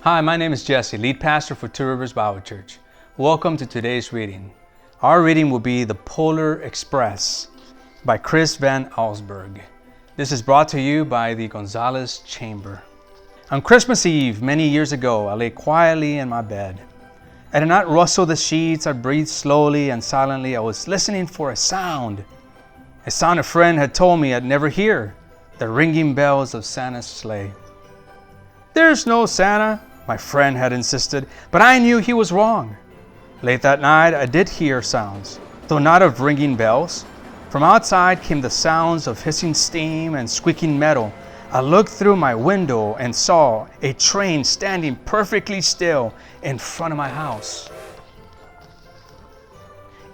Hi, my name is Jesse, lead pastor for Two Rivers Bible Church. Welcome to today's reading. Our reading will be The Polar Express by Chris Van Allsburg. This is brought to you by the Gonzales Chamber. On Christmas Eve, many years ago, I lay quietly in my bed. I did not rustle the sheets. I breathed slowly and silently. I was listening for a sound a friend had told me I'd never hear, the ringing bells of Santa's sleigh. "There's no Santa," my friend had insisted, but I knew he was wrong. Late that night, I did hear sounds, though not of ringing bells. From outside came the sounds of hissing steam and squeaking metal. I looked through my window and saw a train standing perfectly still in front of my house.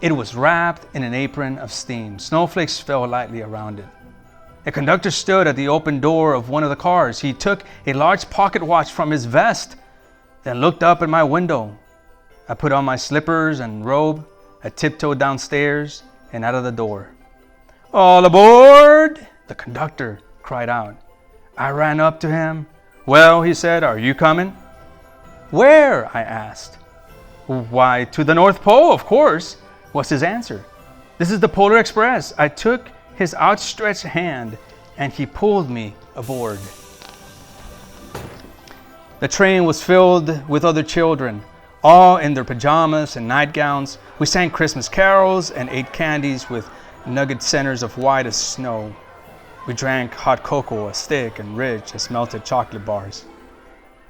It was wrapped in an apron of steam. Snowflakes fell lightly around it. A conductor stood at the open door of one of the cars. He took a large pocket watch from his vest, then looked up at my window. I put on my slippers and robe. I tiptoed downstairs and out of the door. "All aboard!" the conductor cried out. I ran up to him. "Well," he said, "are you coming?" "Where?" I asked. "Why, to the North Pole, of course," was his answer. "This is the Polar Express." I took his outstretched hand and he pulled me aboard. The train was filled with other children, all in their pajamas and nightgowns. We sang Christmas carols and ate candies with nugget centers of white as snow. We drank hot cocoa as thick and rich as melted chocolate bars.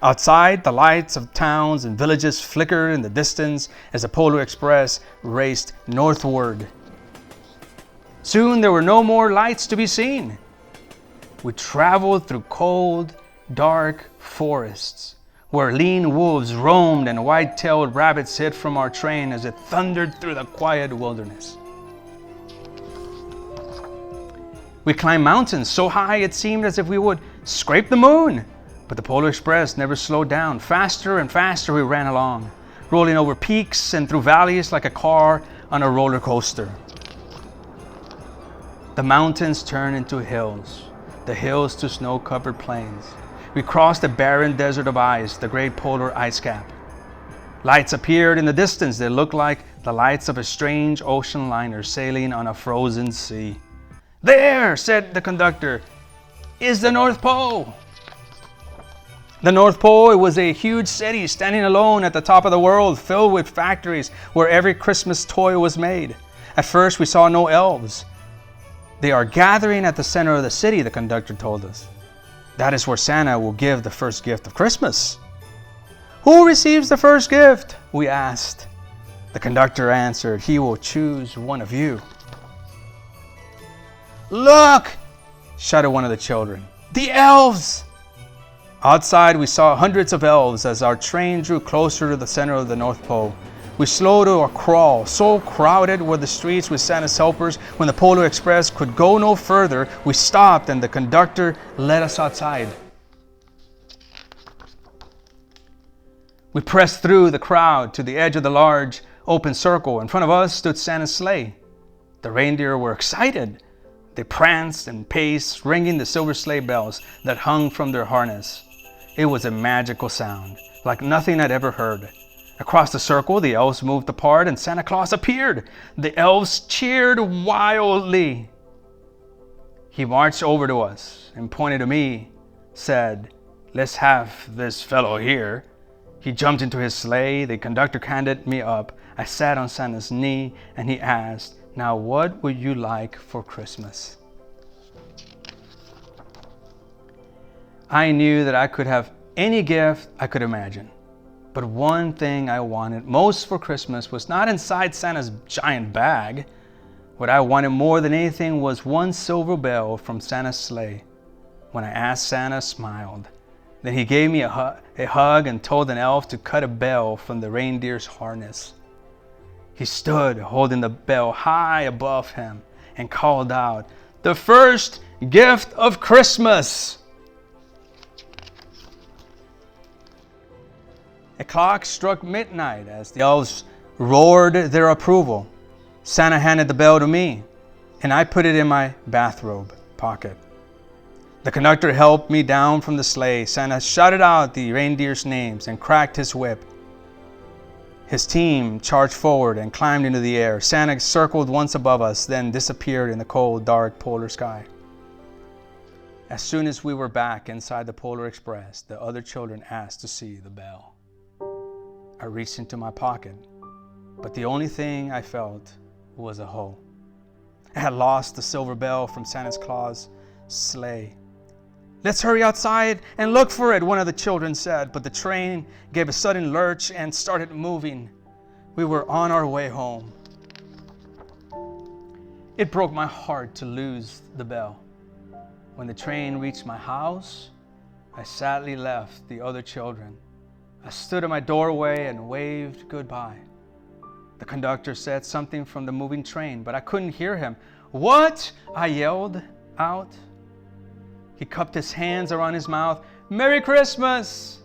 Outside, the lights of towns and villages flickered in the distance as the Polar Express raced northward. Soon there were no more lights to be seen. We traveled through cold, dark forests where lean wolves roamed and white-tailed rabbits hid from our train as it thundered through the quiet wilderness. We climbed mountains so high it seemed as if we would scrape the moon. But the Polar Express never slowed down. Faster and faster we ran along, rolling over peaks and through valleys like a car on a roller coaster. The mountains turned into hills, the hills to snow-covered plains. We crossed the barren desert of ice, the great polar ice cap. Lights appeared in the distance. They looked like the lights of a strange ocean liner sailing on a frozen sea. "There," said the conductor, "is the North Pole." The North Pole, it was a huge city standing alone at the top of the world, filled with factories where every Christmas toy was made. At first we saw no elves. "They are gathering at the center of the city," the conductor told us. "That is where Santa will give the first gift of Christmas." "Who receives the first gift?" we asked. The conductor answered, "He will choose one of you." "Look!" shouted one of the children. "The elves!" Outside, we saw hundreds of elves as our train drew closer to the center of the North Pole. We slowed to a crawl. So crowded were the streets with Santa's helpers. When the Polar Express could go no further, we stopped and the conductor led us outside. We pressed through the crowd to the edge of the large open circle. In front of us stood Santa's sleigh. The reindeer were excited. They pranced and paced, ringing the silver sleigh bells that hung from their harness. It was a magical sound, like nothing I'd ever heard. Across the circle, the elves moved apart and Santa Claus appeared. The elves cheered wildly. He marched over to us and pointed to me, said, "Let's have this fellow here." He jumped into his sleigh. The conductor handed me up. I sat on Santa's knee and he asked, "Now what would you like for Christmas?" I knew that I could have any gift I could imagine. But one thing I wanted most for Christmas was not inside Santa's giant bag. What I wanted more than anything was one silver bell from Santa's sleigh. When I asked, Santa smiled. Then he gave me a hug and told an elf to cut a bell from the reindeer's harness. He stood holding the bell high above him and called out, "The first gift of Christmas!" A clock struck midnight as the elves roared their approval. Santa handed the bell to me, and I put it in my bathrobe pocket. The conductor helped me down from the sleigh. Santa shouted out the reindeers' names and cracked his whip. His team charged forward and climbed into the air. Santa circled once above us, then disappeared in the cold, dark polar sky. As soon as we were back inside the Polar Express, the other children asked to see the bell. I reached into my pocket, but the only thing I felt was a hole. I had lost the silver bell from Santa Claus' sleigh. "Let's hurry outside and look for it," one of the children said, but the train gave a sudden lurch and started moving. We were on our way home. It broke my heart to lose the bell. When the train reached my house, I sadly left the other children. I stood at my doorway and waved goodbye. The conductor said something from the moving train, but I couldn't hear him. "What?" I yelled out. He cupped his hands around his mouth. "Merry Christmas!"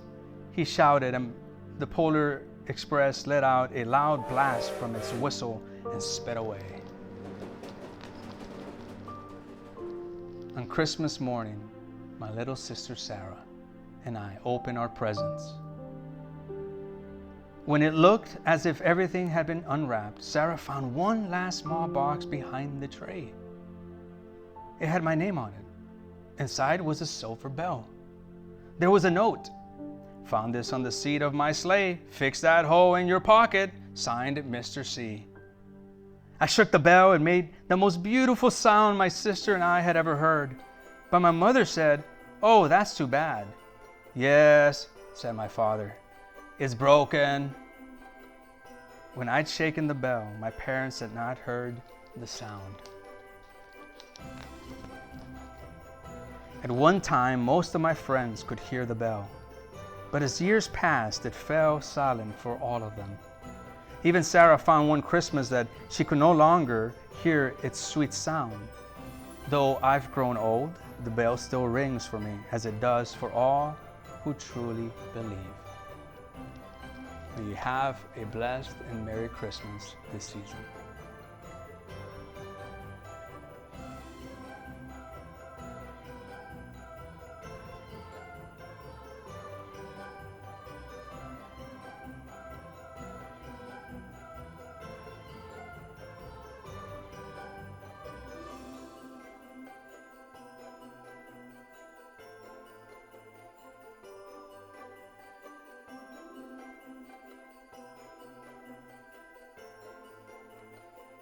he shouted, and the Polar Express let out a loud blast from its whistle and sped away. On Christmas morning, my little sister Sarah and I opened our presents. When it looked as if everything had been unwrapped, Sarah found one last small box behind the tray. It had my name on it. Inside was a silver bell. There was a note. "Found this on the seat of my sleigh. Fix that hole in your pocket. Signed, Mr. C." I shook the bell and made the most beautiful sound my sister and I had ever heard. But my mother said, "Oh, that's too bad." "Yes," said my father, "it's broken." When I'd shaken the bell, my parents had not heard the sound. At one time, most of my friends could hear the bell, but as years passed, it fell silent for all of them. Even Sarah found one Christmas that she could no longer hear its sweet sound. Though I've grown old, the bell still rings for me, as it does for all who truly believe. May you have a blessed and Merry Christmas this season.